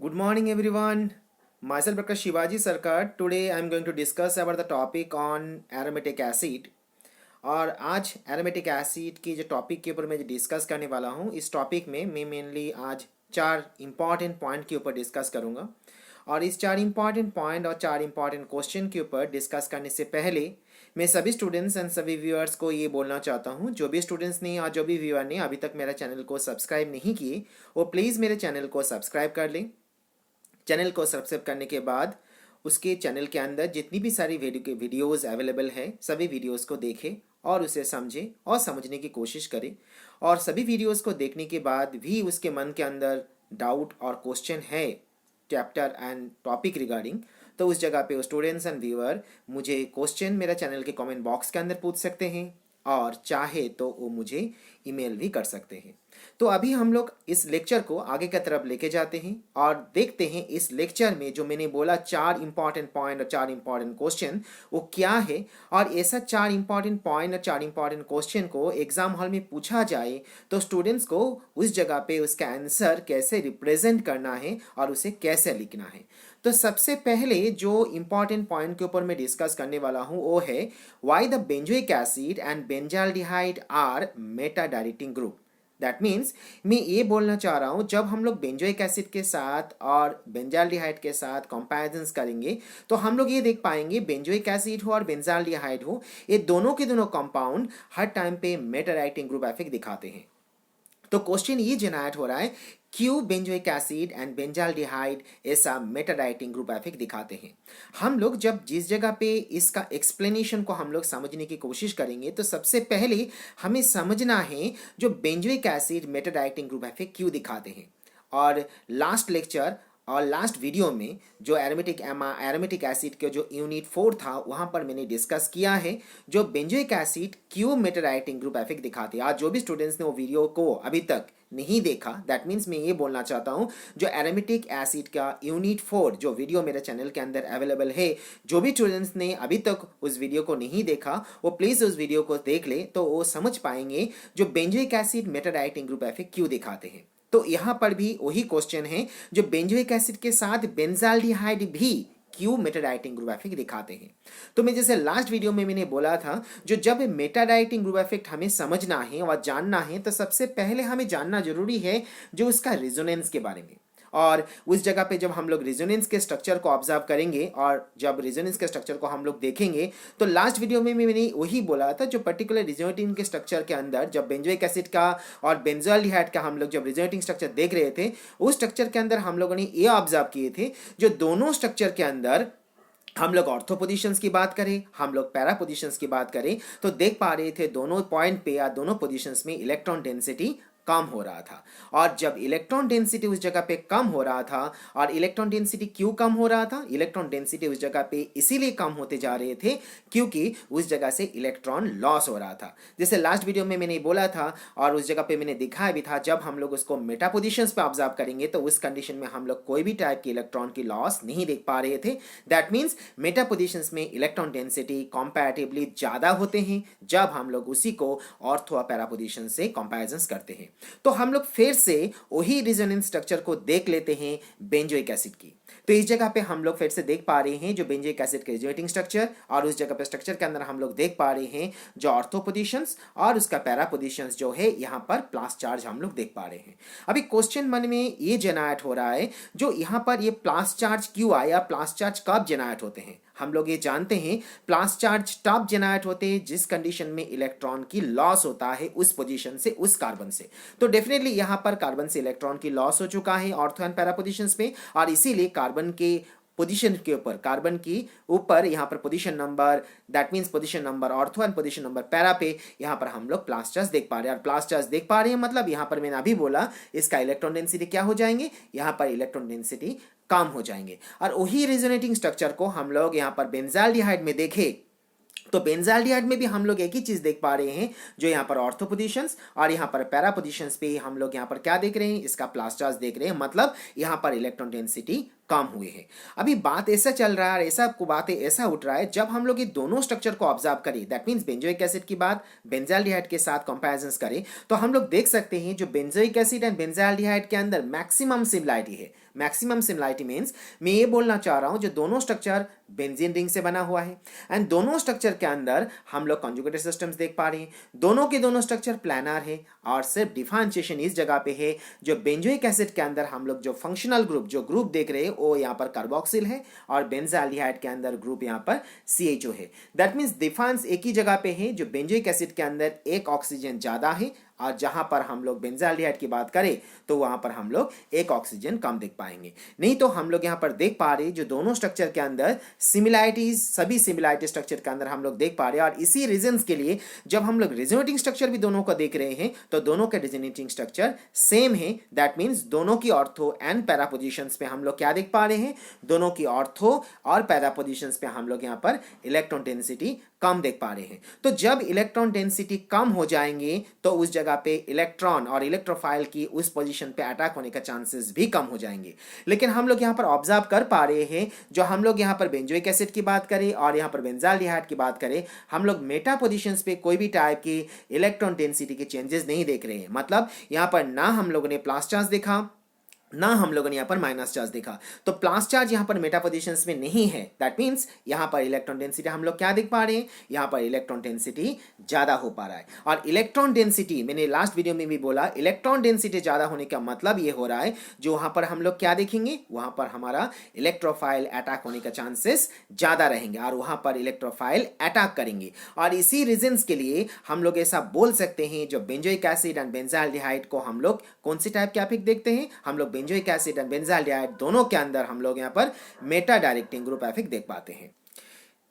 Good morning, everyone. Myself, Dr. Shivaji Sarkar. Today, I am going to discuss about the topic on aromatic acid. और आज aromatic acid की जो topic के ऊपर मैं discuss करने वाला हूँ, इस टॉपिक में मैं मेनली आज चार इम्पॉर्टेंट पॉइंट के ऊपर डिस्कस करूँगा। और इस चार इम्पॉर्टेंट पॉइंट और चार इम्पॉर्टेंट क्वेश्चन के ऊपर डिस्कस करने से पहले मैं सभी स्टूडेंट्स एंड सभी व्यूअर्स को ये बोलना चाहता हूँ, जो भी स्टूडेंट्स ने और जो भी व्यूअर ने अभी तक मेरा चैनल को सब्सक्राइब नहीं किए, वो प्लीज़ मेरे चैनल को सब्सक्राइब कर लें। चैनल को सब्सक्राइब करने के बाद उसके चैनल के अंदर जितनी भी सारी वीडियोज़ अवेलेबल है, सभी वीडियोज़ को देखें और उसे समझें और समझने की कोशिश करें। और सभी वीडियोज़ को देखने के बाद भी उसके मन के अंदर डाउट और क्वेश्चन है चैप्टर एंड टॉपिक रिगार्डिंग, तो उस जगह पे स्टूडेंट्स एंड व्यूअर मुझे क्वेश्चन मेरा चैनल के कमेंट बॉक्स के अंदर पूछ सकते हैं और चाहे तो वो मुझे ईमेल भी कर सकते हैं। तो अभी हम लोग इस लेक्चर को आगे की तरफ लेके जाते हैं और देखते हैं इस लेक्चर में जो मैंने बोला चार इंपॉर्टेंट पॉइंट और चार इंपॉर्टेंट क्वेश्चन वो क्या है। और ऐसा चार इंपॉर्टेंट पॉइंट और चार इंपॉर्टेंट क्वेश्चन को एग्जाम हॉल में पूछा जाए तो स्टूडेंट्स को उस जगह पे उसका आंसर कैसे रिप्रेजेंट करना है और उसे कैसे लिखना है। तो सबसे पहले जो इंपॉर्टेंट पॉइंट के ऊपर मैं डिस्कस करने वाला हूं वो है why the benzoic acid and benzaldehyde are meta directing group. That means मैं ये बोलना चाह रहा हूँ, जब हम लोग बेंजोइक एसिड के साथ और बेंजाल्डिहाइड के साथ कंपैरिजंस करेंगे तो हम लोग ये देख पाएंगे बेंजोइक एसिड हो और बेंजाल्डिहाइड हो, ये दोनों के दोनों कंपाउंड हर टाइम पे मेटा डायरेक्टिंग ग्रुप इफेक्ट दिखाते हैं। तो क्वेश्चन ये जनरेट हो रहा है, क्यों बेंजोइक एसिड एंड बेंजाल्डिहाइड ऐसा मेटा डायरेक्टिंग ग्रुप इफेक्ट दिखाते हैं। हम लोग जब जिस जगह पे इसका एक्सप्लेनेशन को हम लोग समझने की कोशिश करेंगे तो सबसे पहले हमें समझना है जो benzoic acid Meta directing group effect क्यों दिखाते हैं। और लास्ट लेक्चर और लास्ट वीडियो में जो एरोमेटिक एसिड के जो यूनिट 4 था वहाँ पर मैंने डिस्कस किया है जो बेंजोइक एसिड क्यों मेटा डायरेक्टिंग ग्रुप इफेक्ट दिखाते हैं। आज जो भी स्टूडेंट्स ने वो वीडियो को अभी तक नहीं देखा, दैट मीन्स मैं ये बोलना चाहता हूँ जो एरोमेटिक एसिड का यूनिट 4 जो वीडियो मेरे चैनल के अंदर अवेलेबल है, जो भी स्टूडेंट्स ने अभी तक उस वीडियो को नहीं देखा वो प्लीज़ उस वीडियो को देख ले, तो वो समझ पाएंगे जो benzoic acid Meta directing group effect क्यों दिखाते हैं। तो यहाँ पर भी वही क्वेश्चन है, जो बेंजोइक एसिड के साथ बेंजाल्डिहाइड भी क्यों मेटा डायरेक्टिंग ग्रुप इफेक्ट दिखाते हैं। तो मैं जैसे लास्ट वीडियो में मैंने बोला था, जो जब मेटा डायरेक्टिंग ग्रुप इफेक्ट हमें समझना है और जानना है तो सबसे पहले हमें जानना जरूरी है जो उसका रेजोनेंस के बारे में। और उस जगह पे जब हम लोग रेजोनेंस के स्ट्रक्चर को ऑब्जर्व करेंगे और जब रेजोनेंस के स्ट्रक्चर को हम लोग देखेंगे तो लास्ट वीडियो में मैंने वही बोला था, जो पर्टिकुलर रेजोनेटिंग के स्ट्रक्चर के अंदर जब बेंजोइक एसिड का और बेंजोल्डिहाइड का हम लोग जब रेजोनेटिंग स्ट्रक्चर देख रहे थे, उस स्ट्रक्चर के अंदर हम लोगों ने ये ऑब्जर्व किए थे जो दोनों स्ट्रक्चर के अंदर हम लोग ऑर्थो पोजीशंस की बात करें, हम लोग पैरा पोजीशंस की बात करें तो देख पा रहे थे दोनों पॉइंट पे या दोनों पोजीशंस में इलेक्ट्रॉन डेंसिटी कम हो रहा था। और जब इलेक्ट्रॉन डेंसिटी उस जगह पे कम हो रहा था, और इलेक्ट्रॉन डेंसिटी क्यों कम हो रहा था, इलेक्ट्रॉन डेंसिटी उस जगह पे इसीलिए कम होते जा रहे थे क्योंकि उस जगह से इलेक्ट्रॉन लॉस हो रहा था। जैसे लास्ट वीडियो में मैंने बोला था और उस जगह पे मैंने दिखाया भी था, जब हम लोग उसको मेटा पोजिशंस पे ऑब्जर्व करेंगे तो उस कंडीशन में हम लोग कोई भी टाइप की इलेक्ट्रॉन की लॉस नहीं देख पा रहे थे। दैट मीन्स मेटा पोजिशंस में इलेक्ट्रॉन डेंसिटी कंपैरेटिवली ज्यादा होते हैं जब हम लोग उसी को ऑर्थो पैरा पोजिशन से कंपैरिजन करते हैं। तो हम लोग फिर से वही रेजोनेंस स्ट्रक्चर को देख लेते हैं बेंजोइक एसिड की। तो इस जगह पे हम लोग फिर से देख पा रहे हैं जो बेंजोइक एसिड के रेजोनेटिंग स्ट्रक्चर, और उस जगह पे स्ट्रक्चर के अंदर हम लोग देख पा रहे हैं जो ऑर्थो पोजीशंस और उसका पैरा पोजीशंस जो है यहाँ पर प्लस चार्ज हम लोग देख पा रहे हैं। अभी क्वेश्चन मन में ये जनरेट हो रहा है जो यहाँ पर ये प्लस चार्ज क्यों आया, प्लस चार्ज कब जनरेट होते हैं। हम लोग ये जानते हैं प्लस चार्ज तब जनरेट होते हैं जिस कंडीशन में इलेक्ट्रॉन की लॉस होता है उस पोजीशन से, उस कार्बन से। तो डेफिनेटली यहाँ पर कार्बन से इलेक्ट्रॉन की लॉस हो चुका है ऑर्थो एंड पैरा पोजीशंस पे, और इसीलिए कार्बन के पोजीशन के ऊपर, कार्बन की ऊपर यहाँ पर position number, that means position number ortho and position number para पे यहाँ पर हम लोग प्लस चार्ज देख पा रहे हैं। और प्लस चार्ज देख पा रहे हैं मतलब यहाँ पर मैंने अभी बोला इसका इलेक्ट्रॉन डेंसिटी क्या हो जाएंगे, यहाँ पर इलेक्ट्रॉन डेंसिटी कम हो जाएंगे। और वही रेजोनेटिंग स्ट्रक्चर को हम लोग यहाँ पर बेंजाल्डिहाइड में देखें तो बेंजाल्डिहाइड में भी हम लोग एक ही चीज देख पा रहे हैं, जो यहाँ पर ऑर्थो पोजीशंस और यहाँ पर पैरा पोजीशंस पे हम लोग यहाँ पर क्या देख रहे हैं, इसका प्लस चार्ज देख रहे हैं, मतलब यहाँ पर इलेक्ट्रॉन डेंसिटी कम हुए हैं। अभी बात ऐसा चल रहा है, ऐसा बातें ऐसा उठ रहा है, जब हम लोग ये दोनों स्ट्रक्चर को ऑब्जर्व करें, दैट मीन्स बेंजोइक एसिड की बात बेंजाल्डिहाइड के साथ कंपैरिजंस करें, तो हम लोग देख सकते हैं जो बेंजोइक एसिड एंड बेंजाल्डिहाइड के अंदर मैक्सिमम सिमिलरिटी है। मैक्सिमम सिमिलरिटी मीन्स मैं ये बोलना चाह रहा हूं जो दोनों स्ट्रक्चर बेंजीन रिंग से बना हुआ है एंड दोनों स्ट्रक्चर के अंदर हम लोग कॉन्जुगेटेड सिस्टम्स देख पा रहे हैं, दोनों के दोनों स्ट्रक्चर प्लानर है और सिर्फ डिफरेंशिएशन इस जगह पे है जो बेंजोइक एसिड के अंदर हम लोग जो फंक्शनल ग्रुप जो ग्रुप देख रहे हैं वो यहाँ पर कार्बोक्सिल है और बेंजाल्डिहाइड के अंदर ग्रुप यहाँ पर CHO है। दैट मीन्स डिफरेंस एक ही जगह पे है, जो बेंजोइक एसिड के अंदर एक ऑक्सीजन ज्यादा है और जहां पर हम लोग बेंजाल्डिहाइड की बात करें तो वहां पर हम लोग एक ऑक्सीजन कम देख पाएंगे। नहीं तो हम लोग यहां पर देख पा रहे जो दोनों स्ट्रक्चर के अंदर सिमिलरिटीज, सभी सिमिलरिटी स्ट्रक्चर के अंदर हम लोग देख पा रहे हैं। और इसी रीजंस के लिए जब हम लोग रिजोनेटिंग स्ट्रक्चर भी दोनों को देख रहे हैं तो दोनों के रिजोनेटिंग स्ट्रक्चर सेम है। दैट मीन्स दोनों की ऑर्थो एंड पैरा पोजिशंस पे हम लोग क्या देख पा रहे हैं, दोनों की ऑर्थो और पैरा पोजिशंस पे हम लोग यहाँ पर इलेक्ट्रॉन डेंसिटी कम देख पा रहे हैं। तो जब इलेक्ट्रॉन डेंसिटी कम हो जाएंगे तो उस जगह पे इलेक्ट्रॉन और इलेक्ट्रोफाइल की उस पोजीशन पे अटैक होने का चांसेस भी कम हो जाएंगे। लेकिन हम लोग यहाँ पर ऑब्जर्व कर पा रहे हैं, जो हम लोग यहाँ पर बेंजोइक एसिड की बात करें और यहाँ पर बेंजाल्डिहाइड की बात करें, हम लोग मेटा पोजीशंस पे कोई भी टाइप की इलेक्ट्रॉन डेंसिटी के चेंजेस नहीं देख रहे हैं। मतलब यहाँ पर ना हम लोगों ने प्लस चार्ज देखा ना हम लोगों ने यहाँ पर माइनस चार्ज देखा। तो प्लस चार्ज यहाँ पर मेटा पोजिशंस में नहीं है। दैट मीन्स यहाँ पर इलेक्ट्रॉन डेंसिटी हम लोग क्या देख पा रहे हैं, यहाँ पर इलेक्ट्रॉन डेंसिटी ज्यादा हो पा रहा है। और इलेक्ट्रॉन डेंसिटी मैंने लास्ट वीडियो में भी बोला, इलेक्ट्रॉन डेंसिटी ज्यादा होने का मतलब ये हो रहा है जो वहां पर हम लोग क्या देखेंगे, वहां पर हमारा इलेक्ट्रोफाइल अटैक होने का चांसेस ज्यादा रहेंगे और वहां पर इलेक्ट्रोफाइल अटैक करेंगे। और इसी रीजंस के लिए हम लोग ऐसा बोल सकते हैं जो बेंजोइक एसिड एंड बेंजाल्डिहाइड को हम लोग कौन सी टाइप के अफेक्ट देखते हैं, हम लोग बेंजोइक एसिड एंड बेंजाल्डिहाइड दोनों के अंदर हम लोग यहाँ पर मेटा डायरेक्टिंग ग्रुप इफेक्ट देख पाते हैं।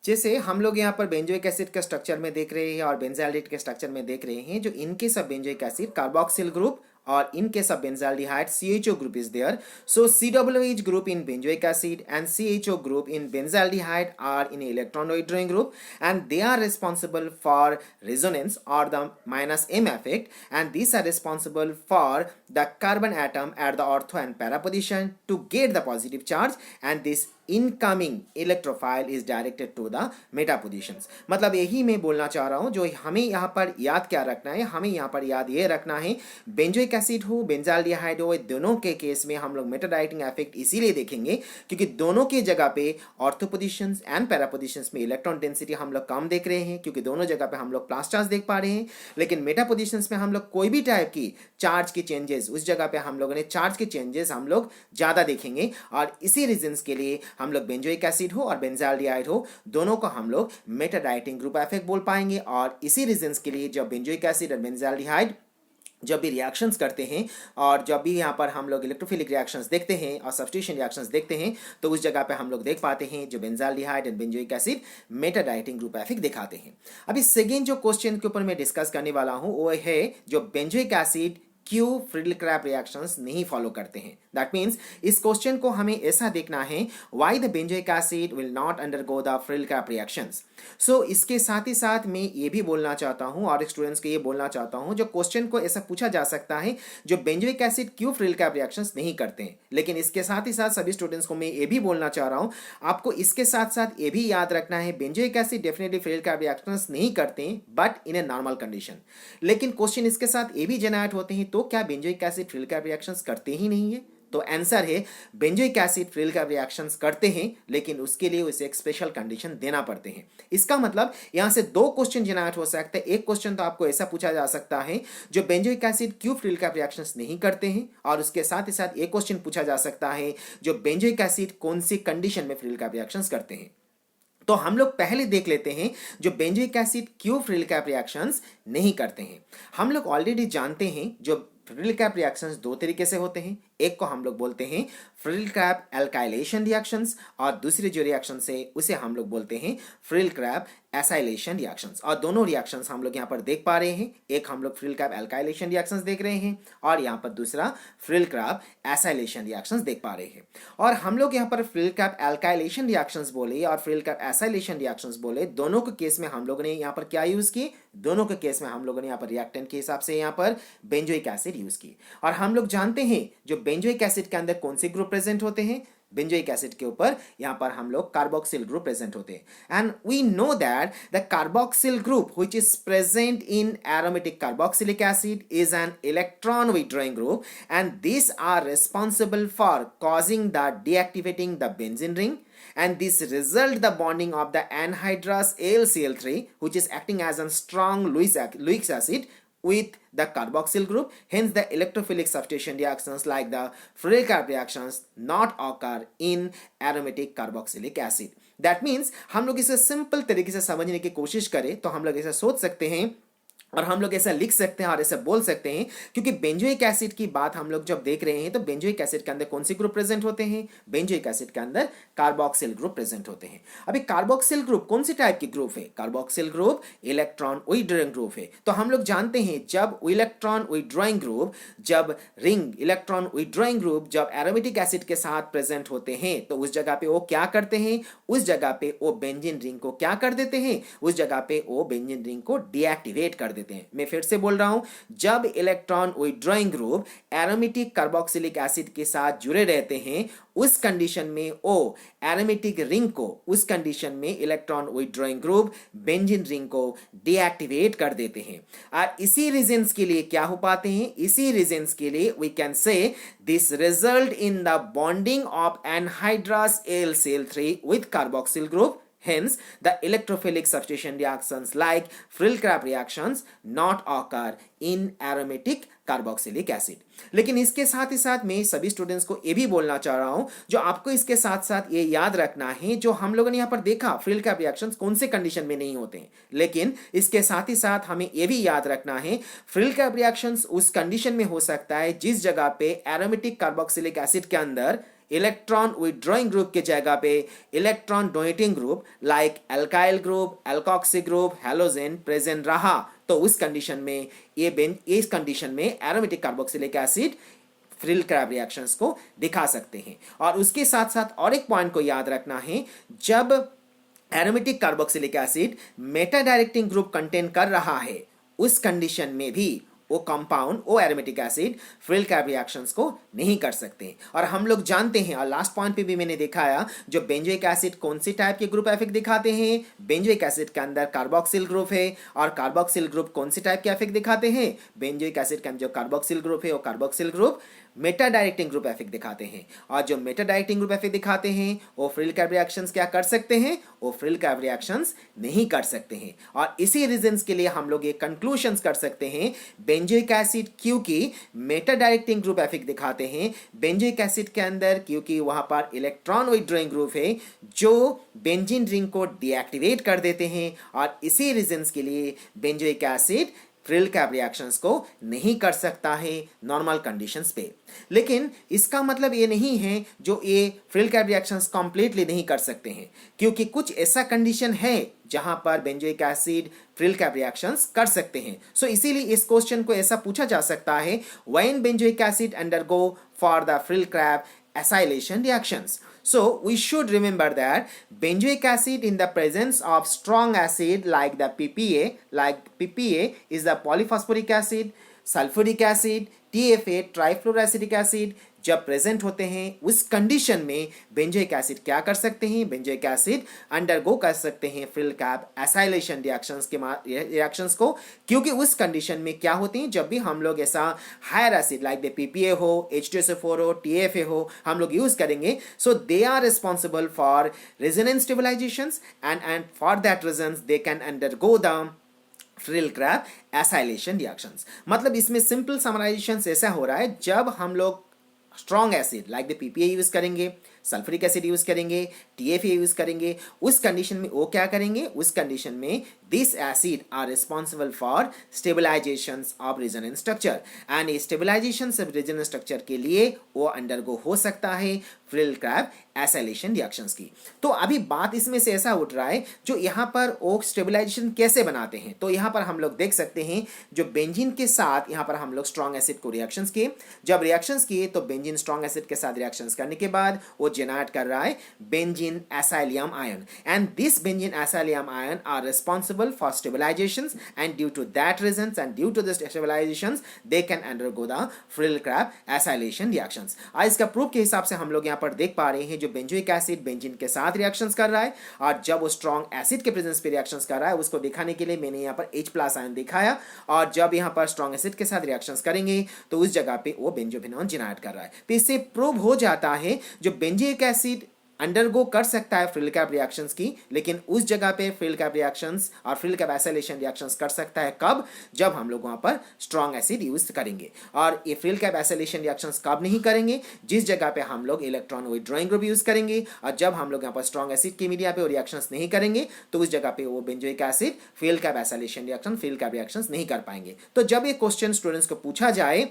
जैसे हम लोग यहाँ पर बेंजोइक एसिड के स्ट्रक्चर में देख रहे हैं और बेंजाल्डिहाइड के स्ट्रक्चर में देख रहे हैं, जो इनके सब बेंजोइक एसिड कार्बोक्सिल ग्रुप और in case of benzaldehyde CHO group is there. So COOH group in benzoic acid and CHO group in benzaldehyde are in electron withdrawing group and they are responsible for resonance or the minus M effect, and these are responsible for the carbon atom at the ortho and para position to get the positive charge, and this incoming electrophile is directed to the meta positions. मतलब यही मैं बोलना चाह रहा हूं, जो हमें यहाँ पर याद क्या रखना है, हमें यहाँ पर याद ये रखना है बेंजोइक एसिड हो बेंजाल्डिहाइड हो, दोनों के केस में हम लोग मेटा डायरेक्टिंग इफेक्ट इसीलिए देखेंगे क्योंकि दोनों की जगह पे ortho positions and para positions में इलेक्ट्रॉन डेंसिटी हम लोग कम देख रहे हैं क्योंकि दोनों जगह पे हम लोग प्लस चार्ज देख पा रहे हैं। लेकिन मेटा पोजिशंस में हम लोग कोई भी टाइप की चार्ज की चेंजेस, उस जगह पे हम लोगों ने चार्ज के चेंजेस हम लोग ज्यादा देखेंगे। और इसी रीजंस के लिए हम लोग बेंजोइक एसिड हो और बेंजाल्डिहाइड हो, दोनों को हम लोग मेटा डायरेक्टिंग ग्रुप इफेक्ट बोल पाएंगे। और इसी रीजंस के लिए जब बेंजोइक एसिड और बेंजाल्डिहाइड जब भी रिएक्शंस करते हैं और जब भी यहाँ पर हम लोग इलेक्ट्रोफिलिक रिएक्शंस देखते हैं और सब्स्टिट्यूशन रिएक्शंस देखते हैं तो उस जगह पे हम लोग देख पाते हैं जो benzaldehyde and benzoic acid Meta directing group effect दिखाते हैं। अभी सेकेंड जो क्वेश्चन के ऊपर मैं डिस्कस करने वाला हूँ वो है जो बेंजोइक एसिड क्यों फ्रिडल-क्राफ्ट रिएक्शंस नहीं फॉलो करते हैं। दैट मीन्स इस क्वेश्चन को हमें ऐसा देखना है, why the benzoic acid will not undergo the Friedel Crafts reactions. So इसके साथ ही साथ मैं ये भी बोलना चाहता हूं और स्टूडेंट्स को ये बोलना चाहता हूं, जो क्वेश्चन को ऐसा पूछा जा सकता है जो बेंजोइक एसिड क्यों फ्रिडल-क्राफ्ट रिएक्शंस नहीं करते हैं। लेकिन इसके साथ ही साथ सभी स्टूडेंट्स को मैं ये भी बोलना चाह रहा हूं, आपको इसके साथ साथ ये भी याद रखना है benzoic acid definitely Friedel-craft reactions नहीं करते हैं but in a normal condition. लेकिन क्वेश्चन इसके साथ ये भी जनरेट होते हैं, तो क्या बेंजोइक एसिड फ्रिडल-क्राफ्ट रिएक्शंस करते ही नहीं है? तो आंसर है बेंजोइक एसिड फ्रिडल-क्राफ्ट रिएक्शंस करते हैं, लेकिन उसके लिए उसे एक स्पेशल कंडीशन देना पड़ते हैं। इसका मतलब यहां से दो क्वेश्चन जनरेट हो सकते हैं। एक क्वेश्चन तो आपको ऐसा पूछा जा सकता है जो बेंजोइक एसिड क्यों फ्रिडल-क्राफ्ट रिएक्शंस नहीं करते हैं, और उसके साथ ही साथ एक क्वेश्चन पूछा जा सकता है जो बेंजोइक एसिड कौन सी कंडीशन में फ्रिडल-क्राफ्ट रिएक्शंस करते हैं। तो हम लोग पहले देख लेते हैं जो बेंजोइक एसिड क्यों फ्रिडल-क्राफ्ट रिएक्शंस नहीं करते हैं। हम लोग ऑलरेडी जानते हैं जो फ्रिडल-क्राफ्ट रिएक्शंस दो तरीके से होते हैं। एक को हम लोग बोलते हैं फ्रिडल-क्राफ्ट एल्काइलेशन रिएक्शंस और दूसरी जो रिएक्शन है उसे हम लोग बोलते हैं फ्रिडल-क्राफ्ट एसाइलेशन रिएक्शंस। और दोनों रिएक्शंस हम लोग यहाँ पर देख पा रहे हैं, एक हम लोग फ्रिडल-क्राफ्ट एल्काइलेशन रिएक्शंस देख रहे हैं और यहाँ पर दूसरा फ्रिडल-क्राफ्ट एसाइलेशन रिएक्शंस देख पा रहे हैं। और हम लोग यहाँ पर फ्रिडल-क्राफ्ट एल्काइलेशन रिएक्शंस बोले और फ्रिडल-क्राफ्ट एसाइलेशन रिएक्शंस बोले, दोनों के केस में हम लोगों ने यहाँ पर क्या यूज किए, दोनों के केस में हम लोगों ने यहाँ पर रिएक्टेंट के हिसाब से यहाँ पर बेंजोइक एसिड यूज की। और हम लोग जानते हैं जो बेंजोइक एसिड के अंदर कौन से ग्रुप प्रेजेंट होते हैं, बेंजोइक एसिड के ऊपर यहाँ पर हम लोग कार्बोक्सिल ग्रुप प्रेजेंट होते हैं। And we know that the carboxyl group which is present in aromatic carboxylic acid is an electron withdrawing group, and these are responsible for causing the deactivating the benzene ring, and this result the bonding of the anhydrous AlCl3 which is acting as a strong Lewis acid with the carboxyl group. Hence the electrophilic substitution reactions like the Friedel-Crafts reactions not occur in aromatic carboxylic acid. That means हम लोग इसे simple तरीके से समझने की कोशिश करें तो हम लोग ऐसा सोच सकते हैं और हम लोग ऐसा लिख सकते हैं और ऐसा बोल सकते हैं, क्योंकि बेंजोइक एसिड की बात हम लोग जब देख रहे हैं तो बेंजोइक एसिड के अंदर कौन सी ग्रुप प्रेजेंट होते हैं? बेंजोइक एसिड के अंदर कार्बोक्सिल ग्रुप प्रेजेंट होते हैं। अभी कार्बोक्सिल ग्रुप कौन सी टाइप की ग्रुप है? Carboxyl group electron withdrawing group है। तो हम लोग जानते हैं जब इलेक्ट्रॉन विथड्रॉइंग ग्रुप, जब रिंग इलेक्ट्रॉन विथड्रॉइंग ग्रुप जब एरोमेटिक एसिड के साथ प्रेजेंट होते हैं तो उस जगह पे वो क्या करते हैं? उस जगह पे वो बेंजीन रिंग को क्या कर देते हैं? उस जगह पे वो बेंजीन रिंग को डीएक्टिवेट कर देते हैं। मैं फिर से बोल रहा हूं, जब electron withdrawing group aromatic carboxylic acid के साथ जुड़े रहते हैं उस कंडीशन में वो एरोमेटिक रिंग को, उस कंडीशन में electron withdrawing group benzene ring को डीएक्टिवेट कर देते हैं। और इसी रीजंस के लिए क्या हो पाते हैं? इसी रीजंस के लिए we can say this result in the bonding of anhydrous AlCl3 with carboxyl group. Hence, the electrophilic substitution reactions like Friedel-Crafts reactions not occur in aromatic carboxylic acid. लेकिन इसके साथ ही साथ मैं सभी स्टूडेंट्स को ये भी बोलना चाह रहा हूं, जो आपको इसके साथ साथ ये याद रखना है, जो हम लोगों ने यहाँ पर देखा Friedel-Crafts reactions कौन से कंडीशन में नहीं होते हैं, लेकिन इसके साथ ही साथ हमें ये भी याद रखना है Friedel-Crafts reactions उस कंडीशन में हो सकता है जिस जगह पे एरोमेटिक कार्बोक्सिलिक एसिड के अंदर इलेक्ट्रॉन विथड्रॉइंग ग्रुप के जगह पे electron donating group like alkyl group, alkoxy group, halogen present रहा, तो उस कंडीशन में इस कंडीशन में aromatic carboxylic acid Friedel-Crafts reactions को दिखा सकते हैं। और उसके साथ साथ और एक पॉइंट को याद रखना है, जब aromatic carboxylic acid Meta directing group contain कर रहा है उस कंडीशन में भी वो कंपाउंड, वो एरोमेटिक एसिड Friedel-Crafts रिएक्शंस को नहीं कर सकते। और हम लोग जानते हैं, और लास्ट पॉइंट पे भी मैंने दिखाया, जो बेंजोइक एसिड कौन सी टाइप के ग्रुप इफेक्ट दिखाते हैं? बेंजोइक एसिड के अंदर कार्बोक्सिल ग्रुप है, और कार्बोक्सिल ग्रुप कौन सी टाइप के इफेक्ट दिखाते हैं? बेंजोइक एसिड के अंदर जो कार्बोक्सिल ग्रुप है वो carboxyl group Meta directing group effect दिखाते हैं, और जो मेटा डायरेक्टिंग ग्रुप इफेक्ट दिखाते हैं वो Friedel-Crafts रिएक्शंस क्या कर सकते हैं? वो Friedel-Crafts रिएक्शंस नहीं कर सकते हैं। और इसी रीजंस के लिए हम लोग ये कंक्लूजन्स कर सकते हैं, बेंजोइक एसिड क्योंकि मेटा डायरेक्टिंग ग्रुप इफेक्ट दिखाते हैं, बेंजोइक एसिड के अंदर क्योंकि वहां पर इलेक्ट्रॉन विथड्रॉइंग ग्रुप है जो बेंजीन रिंग को डीएक्टिवेट कर देते हैं, और इसी रीजंस के लिए बेंजोइक एसिड Friedel-Crafts रिएक्शंस को नहीं कर सकता है नॉर्मल कंडीशंस पे। लेकिन इसका मतलब ये नहीं है जो ये Friedel-Crafts रिएक्शंस कंप्लीटली नहीं कर सकते हैं, क्योंकि कुछ ऐसा कंडीशन है जहां पर बेंजोइक एसिड Friedel-Crafts रिएक्शंस कर सकते हैं। सो इसीलिए इस क्वेश्चन को ऐसा पूछा जा सकता है, when benzoic acid undergo for the Friedel-Crafts acylation reactions. So we should remember that benzoic acid in the presence of strong acid like PPA is the polyphosphoric acid, sulfuric acid, TFA trifluoroacetic acid जब present होते हैं उस condition में benzoic acid क्या कर सकते हैं? Benzoic acid undergo कर सकते हैं Friedel-Crafts एसाइलेशन रिएक्शंस को, क्योंकि उस कंडीशन में क्या होते हैं, जब भी हम लोग ऐसा higher acid like the PPA हो, H2SO4 हो, TFA हो, हम लोग यूज करेंगे, so they are responsible for resonance stabilisations and for that reasons they can undergo the Friedel-Crafts acylation reactions. मतलब इसमें सिंपल समराइजेशन ऐसा हो रहा है, जब हम लोग strong acid like the PPA use करेंगे, सल्फ्यूरिक एसिड यूज करेंगे, TFA यूज करेंगे, उस कंडीशन में वो क्या करेंगे? उस कंडीशन में this acid are responsible for stabilization of resonance structure, and stabilization of resonance structure के लिए वो अंडरगो हो सकता है Friedel-Crafts एसाइलेशन रिएक्शंस की। तो अभी बात इसमें से ऐसा उठ रहा है, जो यहाँ पर वो स्टेबलाइजेशन कैसे बनाते हैं, तो यहाँ पर हम लोग देख सकते हैं, जो बेंजीन के साथ यहाँ पर हम लोग स्ट्रॉन्ग एसिड को रिएक्शंस किए, जब रिएक्शंस किए तो बेंजीन स्ट्रॉन्ग एसिड के साथ रिएक्शंस करने के बाद वो जेनरेट कर रहा है benzene acylium ion, and this benzene acylium ion are responsible for stabilisations, and due to that reasons and due to this stabilisations they can undergo the Friedel Crafts acylation reactions. आज इसका proof के हिसाब से हम लोग यहाँ पर देख पा रहे हैं जो बेंजोइक एसिड बेंजीन के साथ रिएक्शंस कर रहा है, और जब वो स्ट्रॉन्ग एसिड के प्रेजेंस पे रिएक्शंस कर रहा है उसको दिखाने के लिए मैंने यहाँ पर H+ आयन दिखाया, और जब यहाँ पर स्ट्रॉन्ग एसिड के साथ रिएक्शंस करेंगे तो उस जगह पे वो बेंजोफिनॉन जेनरेट कर रहा है। तो इससे प्रूव हो जाता है जो बेंजोइक एसिड अंडरगो कर सकता है फ्रिल कैप रिएक्शंस की, लेकिन उस जगह पे फ्रिल कैप रिएक्शंस और फ्रिल कैप एसाइलेशन रिएक्शंस कर सकता है कब, जब हम लोग वहां पर स्ट्रॉन्ग एसिड यूज करेंगे। और ये फ्रिल कैप एसाइलेशन रिएक्शंस कब नहीं करेंगे, जिस जगह पे हम लोग इलेक्ट्रॉन विथड्रॉइंग ग्रुप यूज करेंगे, और जब हम लोग यहाँ पर स्ट्रॉन्ग एसिड की मीडिया पे वो रिएक्शंस नहीं करेंगे तो उस जगह पे वो benzoic acid frill cap acylation reaction frill cap reactions नहीं कर पाएंगे। तो जब ये क्वेश्चन स्टूडेंट्स को पूछा जाए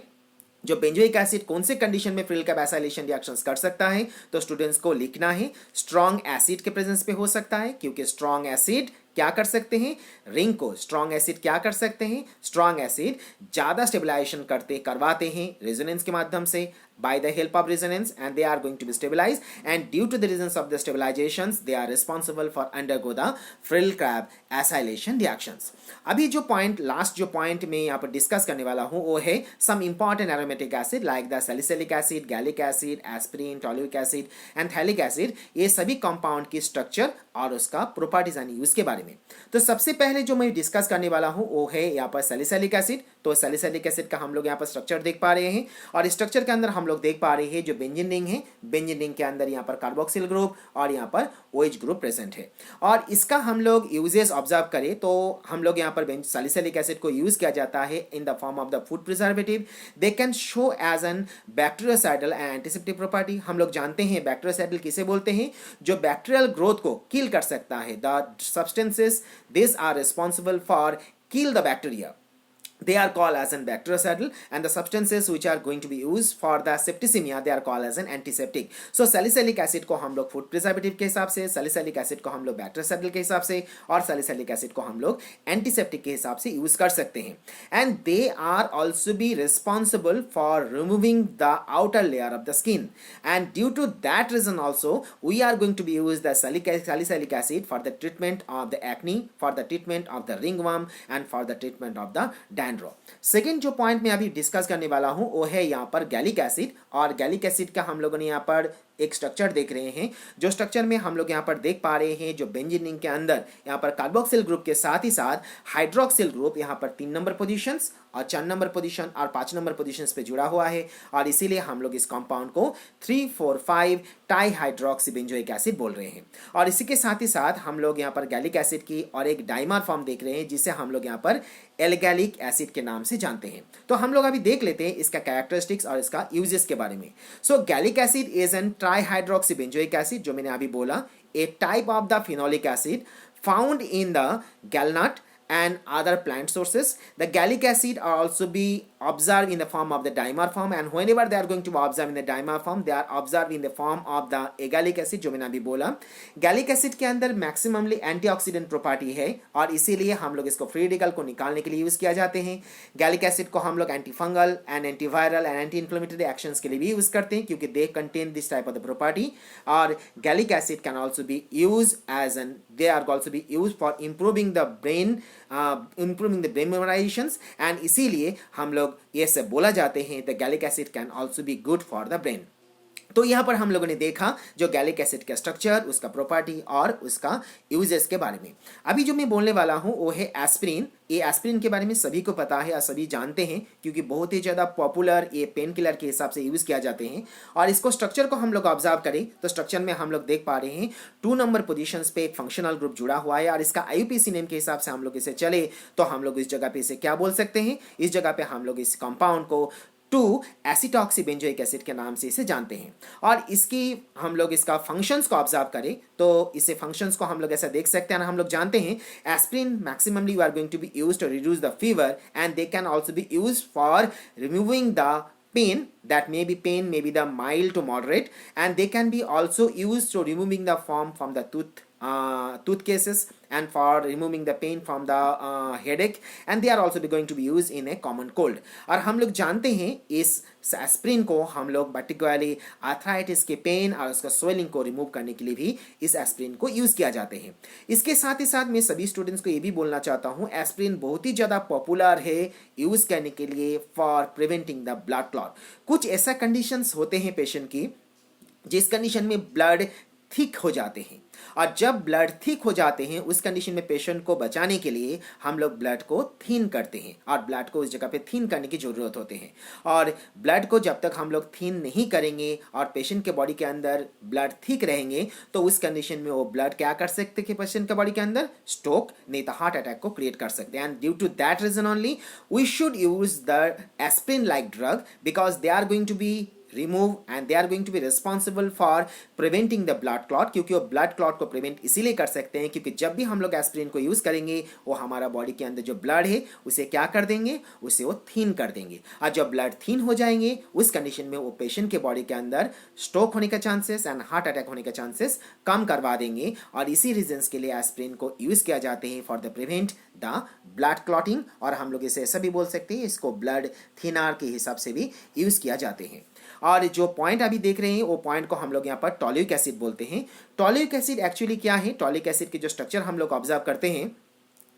जो बेंजोइक एसिड कौन से कंडीशन में फ्रिल कैप एसाइलेशन रिएक्शंस कर सकता है, तो स्टूडेंट्स को लिखना है स्ट्रॉन्ग एसिड के प्रेजेंस पे हो सकता है, क्योंकि स्ट्रॉन्ग एसिड क्या कर सकते हैं, रिंग को स्ट्रॉन्ग एसिड क्या कर सकते हैं, स्ट्रॉन्ग एसिड ज्यादा स्टेबलाइजेशन करवाते हैं रेजोनेंस के माध्यम से, by the help of resonance, and they are going to be stabilized, and due to the reasons of the stabilizations they are responsible for undergo the frill crab acylation reactions। अभी जो point last जो point में यहाँ पर discuss करने वाला हूँ वो है some important aromatic acid like the salicylic acid, gallic acid, aspirin, toluic acid and phthalic acid, ये सभी कंपाउंड की स्ट्रक्चर और उसका प्रॉपर्टीज एंड यूज के बारे में। तो सबसे पहले जो मैं डिस्कस करने वाला हूँ वो है यहाँ पर सैलिसिलिक एसिड। तो सैलिसिलिक एसिड का हम लोग यहाँ पर स्ट्रक्चर देख पा रहे हैं, और स्ट्रक्चर के अंदर हम लोग देख पा रहे हैं जो बेंजीन रिंग है, बेंजीन रिंग के अंदर यहाँ पर कार्बोक्सिल ग्रुप और यहाँ पर OH ग्रुप प्रेजेंट है। और इसका हम लोग यूजेस ऑब्जर्व करें तो हम लोग यहाँ पर सैलिसिलिक एसिड को यूज किया जाता है in the form of the food preservative. They can show as an bactericidal and antiseptic property. हम लोग जानते हैं बैक्टीरियोसाइडल किसे बोलते हैं, जो बैक्टीरियल ग्रोथ को किल कर सकता है। The substances this are responsible for kill the bacteria, they are called as an bactericidal, and the substances which are going to be used for the septicemia they are called as an antiseptic। so salicylic acid को हम लोग food preservative के हिसाब से, salicylic acid को हम लोग bactericidal के हिसाब से, और salicylic acid को हम लोग एंटीसेप्टिक के हिसाब से यूज कर सकते हैं। and they are also be responsible for removing the outer layer of the skin, and due to that reason also we are going to be use the salicylic acid for the treatment of the acne, for the treatment of the ringworm, and for the treatment of the second जो point मैं अभी discuss करने वाला हूं वो है यहाँ पर गैलिक एसिड। और गैलिक एसिड का हम लोगों ने यहाँ पर एक स्ट्रक्चर देख रहे हैं, जो स्ट्रक्चर में हम लोग यहाँ पर देख पा रहे हैं जो बेंजीन रिंग के अंदर यहाँ पर कार्बोक्सिल ग्रुप के साथ ही साथ हाइड्रोक्सिल ग्रुप यहाँ पर 3 नंबर पोजीशंस और 4 नंबर पोजीशन और 5 नंबर पोजीशंस पे जुड़ा हुआ है, और इसीलिए हम लोग इस कंपाउंड को 3,4,5 टाई हाइड्रोक्सी बेंजोइक एसिड बोल रहे हैं। और इसी के साथ ही साथ हम लोग यहाँ पर गैलिक एसिड की और एक डाइमर फॉर्म देख रहे हैं जिसे हम लोग यहाँ पर एल्गैलिक एसिड के नाम से जानते हैं। तो हम लोग अभी देख लेते हैं इसका कैरेक्टरिस्टिक्स और इसका यूजेस के बारे में। So gallic acid is an trihydroxybenzoic acid, जो मैंने अभी बोला, a type of the phenolic acid found in the gallnut and other plant sources. The gallic acid are also be observed in the form of the dimer form, and whenever they are going to be observed in the dimer form they are observed in the form of the agalic acid, जो मैंने अभी बोला। Gallic acid के अंदर maximally antioxidant property है, और इसीलिए हम लोग इसको फ्री रेडिकल को निकालने के लिए यूज किया जाते हैं। गैलिक एसिड को हम लोग anti fungal and antiviral and anti inflammatory actions के लिए भी यूज करते हैं, क्योंकि they contain this type of the property. और gallic acid can also be use as an they are also be used for improving the brain memorizations, and इसीलिए हम लोग ये सब बोला जाते हैं the gallic acid can also be good for the brain। तो यहाँ पर हम लोगों ने देखा जो गैलिक एसिड का स्ट्रक्चर, उसका प्रॉपर्टी और उसका यूजेस के बारे में। अभी जो मैं बोलने वाला हूँ वो है एस्पिरिन। ये एस्पिरिन के बारे में सभी को पता है और सभी जानते हैं, क्योंकि बहुत ही ज़्यादा पॉपुलर ये पेन किलर के हिसाब से यूज़ किया जाते हैं। और इसको स्ट्रक्चर को हम लोग ऑब्जर्व करें तो स्ट्रक्चर में हम लोग देख पा रहे हैं 2 नंबर पोजीशंस पे एक फंक्शनल ग्रुप जुड़ा हुआ है, और इसका IUPAC नेम के हिसाब से हम लोग इसे चले तो हम लोग इस जगह पे इसे क्या बोल सकते हैं, इस जगह पे हम लोग इस कंपाउंड को 2 एसिटॉक्सीबेंजोइक एसिड के नाम से इसे जानते हैं। और इसकी हम लोग इसका फंक्शंस को ऑब्जर्व करें तो इसे फंक्शंस को हम लोग ऐसा देख सकते हैं। हम लोग जानते हैं aspirin maximally you are going to be used to reduce the fever, and they can also be used for removing the pain, that may be pain may be the mild to moderate, and they can be also used to removing the foam from the tooth tooth cases and for removing the pain from the headache, and they are also going to be used in a common cold. और हम लोग जानते हैं इस aspirin को हम लोग particularly arthritis के पेन और उसका स्वेलिंग को रिमूव करने के लिए भी इस एस्प्रिन को यूज़ किया जाते हैं। इसके साथ ही साथ मैं सभी स्टूडेंट्स को ये भी बोलना चाहता हूँ, एस्प्रिन बहुत ही ज़्यादा पॉपुलर है यूज़ करने के लिए for preventing the blood clot. कुछ ऐसा कंडीशंस होते हैं पेशेंट की जिस कंडीशन में ब्लड थिक हो जाते हैं, और जब ब्लड थिक हो जाते हैं उस कंडीशन में पेशेंट को बचाने के लिए हम लोग ब्लड को थीन करते हैं, और ब्लड को उस जगह पे थीन करने की ज़रूरत होती है। और ब्लड को जब तक हम लोग थीन नहीं करेंगे और पेशेंट के बॉडी के अंदर ब्लड थिक रहेंगे तो उस कंडीशन में वो ब्लड क्या कर सकते हैं पेशेंट के बॉडी के अंदर, स्ट्रोक नहीं तो हार्ट अटैक को क्रिएट कर सकते हैं। And due to that reason only we should use the aspirin like drug, because they are going to be remove and they are going to be responsible for preventing the blood clot, क्योंकि वो blood clot को prevent इसीलिए कर सकते हैं क्योंकि जब भी हम लोग एस्प्रिन को यूज़ करेंगे वो हमारा बॉडी के अंदर जो ब्लड है उसे क्या कर देंगे, उसे वो थीन कर देंगे। और जब ब्लड थीन हो जाएंगे उस कंडीशन में वो पेशेंट के बॉडी के अंदर स्ट्रोक होने का चांसेस एंड हार्ट अटैक होने का चांसेस कम करवा देंगे। और इसी रीजन्स के लिए एस्प्रिन को यूज़ किया जाते हैं for the prevent the blood clotting, और हम लोग इसे ऐसा भी बोल सकते हैं इसको ब्लड थिनर के हिसाब से भी यूज़ किया जाते हैं। और जो पॉइंट अभी देख रहे हैं वो पॉइंट को हम लोग यहाँ पर टॉलिक एसिड बोलते हैं। टॉलिक एसिड एक्चुअली क्या है, टॉलिक एसिड के जो स्ट्रक्चर हम लोग ऑब्जर्व करते हैं,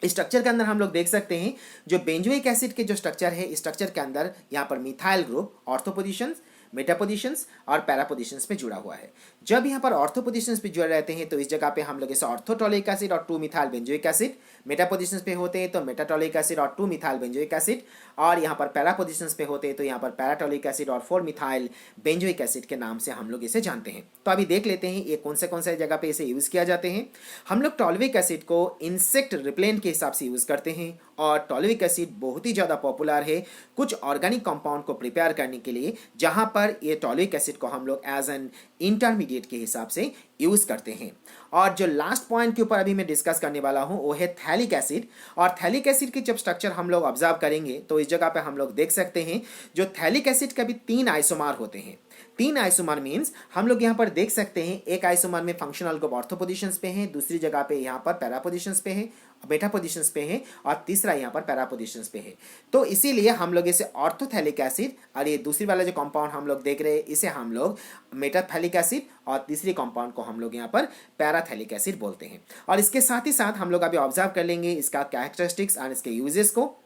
इस स्ट्रक्चर के अंदर हम लोग देख सकते हैं जो बेंजोइक एसिड के जो स्ट्रक्चर है, इस स्ट्रक्चर के अंदर यहाँ पर methyl group ortho positions, Meta positions और पैरा पोजीशंस पे जुड़ा हुआ है। जब यहाँ पर ऑर्थो पोजीशंस पे जुड़े रहते हैं तो इस जगह पे हम लोग इसे ऑर्थोटॉलिक एसिड और 2 methyl benzoic acid, Meta positions पे होते हैं तो मेटाटॉलिक एसिड और 2 मिथाइल बेंजोइक एसिड, और यहाँ पर पैरा पोजीशंस पे होते हैं तो यहाँ पर पैराटॉलिक एसिड और 4 मिथाइल बेंजोइक एसिड के नाम से हम लोग इसे जानते हैं। तो अभी देख लेते हैं ये कौन से जगह पे इसे यूज़ किया जाते हैं। हम लोग टॉलिक एसिड को इंसेक्ट रिपेलेंट के हिसाब से यूज़ करते हैं, और टॉलिक एसिड बहुत ही ज़्यादा पॉपुलर है कुछ ऑर्गेनिक कंपाउंड को प्रिपेयर करने के लिए, जहाँ पर ये टॉलिक एसिड को हम लोग एज एन इंटरमीडिएट के हिसाब से यूज़ करते हैं। और जो लास्ट पॉइंट के ऊपर अभी मैं डिस्कस करने वाला हूँ वो है थैलिक एसिड। और थैलिक एसिड की जब स्ट्रक्चर हम लोग ऑब्जर्व करेंगे तो इस जगह पे हम लोग देख सकते हैं जो थैलिक एसिड का भी 3 आइसोमर होते हैं। 3 आइसोमर मीन्स हम लोग यहाँ पर देख सकते हैं एक आइसोमर में फंक्शनल ग्रुप ऑर्थो पोजीशंस पे है, दूसरी जगह पे यहाँ पर पैरा पोजीशंस पे है, बेटा पोजीशंस पे है, और तीसरा यहाँ पर पैरा पोजीशंस पे है। तो इसीलिए हम लोग इसे ऑर्थोथैलिक एसिड, और ये दूसरी वाला जो कंपाउंड हम लोग देख रहे हैं इसे हम लोग मेटाथैलिक एसिड, और तीसरी कंपाउंड को हम लोग यहाँ पर पैराथैलिक एसिड बोलते हैं। और इसके साथ ही साथ हम लोग अभी ऑब्जर्व कर लेंगे इसका कैरेक्टरिस्टिक्स और इसके यूजेस को।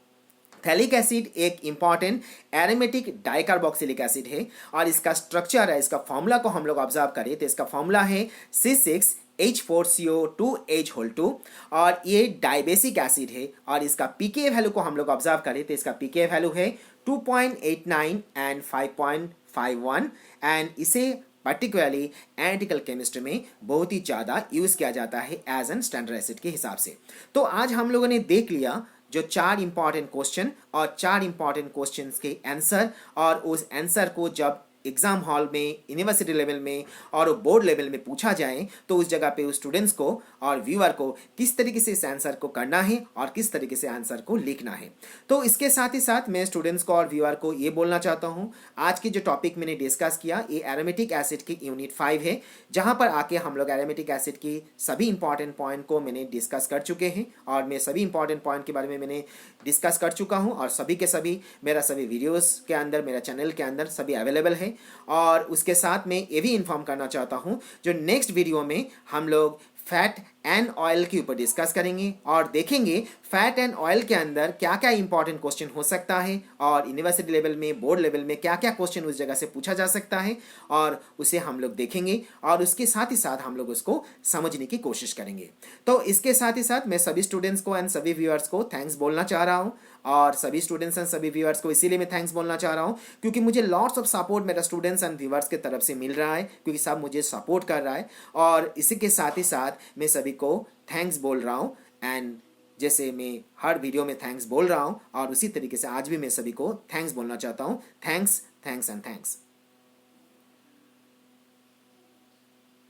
थैलिक एसिड एक इंपॉर्टेंट एरोमेटिक डाइकार्बोक्सिलिक एसिड है, और इसका स्ट्रक्चर है, इसका फॉर्मूला को हम लोग ऑब्जर्व करें तो इसका फॉर्मूला है C6H4CO2H2, और ये डाइबेसिक एसिड है। और इसका पीके वैल्यू को हम लोग ऑब्जर्व करें तो इसका पीके वैल्यू है 2.89 एंड 5.51, एंड इसे पर्टिकुलरली एनालिटिकल केमिस्ट्री में बहुत ही ज़्यादा यूज़ किया जाता है एज एन स्टैंडर्ड एसिड के हिसाब से। तो आज हम लोगों ने देख लिया जो 4 इंपॉर्टेंट क्वेश्चन और 4 इंपॉर्टेंट क्वेश्चंस के आंसर, और उस आंसर को जब एग्जाम हॉल में, यूनिवर्सिटी लेवल में और बोर्ड लेवल में पूछा जाए तो उस जगह पे उस स्टूडेंट्स को और व्यूअर को किस तरीके से इस आंसर को करना है और किस तरीके से आंसर को लिखना है। तो इसके साथ ही साथ मैं स्टूडेंट्स को और व्यूअर को ये बोलना चाहता हूँ, आज की जो टॉपिक मैंने डिस्कस किया ये एरोमेटिक एसिड की यूनिट 5 है, जहाँ पर आके हम लोग एरोमेटिक एसिड की सभी इंपॉर्टेंट पॉइंट को मैंने डिस्कस कर चुके हैं, और मैं सभी इंपॉर्टेंट पॉइंट के बारे में मैंने डिस्कस कर चुका हूँ, और सभी के सभी मेरा सभी वीडियोस के अंदर, मेरा चैनल के अंदर सभी अवेलेबल है। और उसके साथ मैं ये भी इन्फॉर्म करना चाहता हूँ जो नेक्स्ट वीडियो में हम लोग फैट एंड ऑयल के ऊपर डिस्कस करेंगे और देखेंगे फैट एंड ऑयल के अंदर क्या क्या इंपॉर्टेंट क्वेश्चन हो सकता है, और यूनिवर्सिटी लेवल में, बोर्ड लेवल में क्या क्या क्वेश्चन उस जगह से पूछा जा सकता है, और उसे हम लोग देखेंगे और उसके साथ ही साथ हम लोग उसको समझने की कोशिश करेंगे। तो इसके साथ ही साथ मैं सभी स्टूडेंट्स को एंड सभी व्यूअर्स को थैंक्स बोलना चाह रहा हूँ, और सभी स्टूडेंट्स एंड सभी व्यूअर्स को इसीलिए मैं थैंक्स बोलना चाह रहा हूँ क्योंकि मुझे लॉट्स ऑफ सपोर्ट मेरा स्टूडेंट्स एंड व्यूअर्स की तरफ से मिल रहा है, क्योंकि सब मुझे सपोर्ट कर रहा है, और इसी के साथ ही साथ मैं सभी को थैंक्स बोल रहा हूँ। एंड जैसे मैं हर वीडियो में थैंक्स बोल रहा हूँ और उसी तरीके से आज भी मैं सभी को थैंक्स बोलना चाहता हूँ। Thanks and thanks.